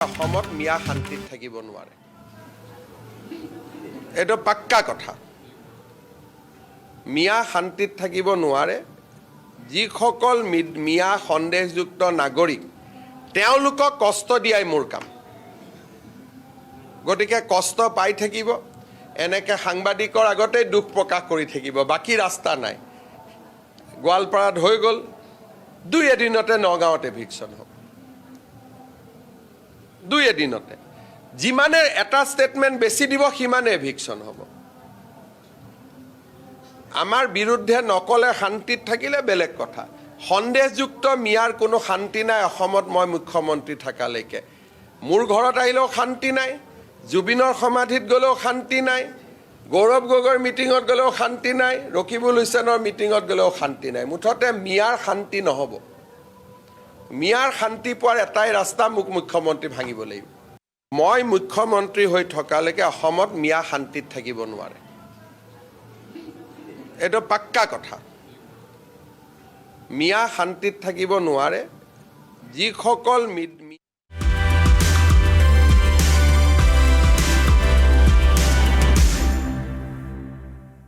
অসমত মিয়া শান্তিত থাকিব নোৱাৰে এটা পাক্কা কথা মিয়া শান্তিত থাকিব নোৱাৰে যিসকল মিয়া সন্দেহযুক্ত নাগৰিক তেওঁলোকক কষ্ট দিয়াই মোৰ কাম গতিকে কষ্ট পাই থাকিব এনেকে সাংবাদিকৰ আগতে দুখ প্ৰকাশ কৰি থাকিব বাকি ৰাস্তা নাই গোৱালপাৰাত হৈ গ'ল দুই এদিনতে নগাঁৱত এভিকশন হ'ব দুই এদিনতে যিমানে এটা ষ্টেটমেন্ট বেছি দিব সিমানে এভিকশন হ'ব আমাৰ বিৰুদ্ধে নকলে শান্তিত থাকিলে বেলেগ কথা সন্দেহযুক্ত মিয়াৰ কোনো শান্তি নাই অসমত মই মুখ্যমন্ত্ৰী থাকালৈকে মোৰ ঘৰত আহিলেও শান্তি নাই জুবিনৰ সমাধিত গলেও শান্তি নাই গৌৰৱ গগৈৰ মিটিঙত গলেও শান্তি নাই ৰকিবুল হুছেইনৰ মিটিঙত গলেও শান্তি নাই মুঠতে মিয়াৰ শান্তি নহব মিয়াৰ শান্তি পোৱাৰ এটাই ৰাস্তা মুখ্যমন্ত্ৰী ভাঙিব লাগিব মই মুখ্যমন্ত্ৰী হৈ থকালৈকে অসমত মিয়া শান্তিত থাকিব নোৱাৰে এটা পাক্কা কথা মিয়া শান্তিত থাকিব নোৱাৰে যিসকল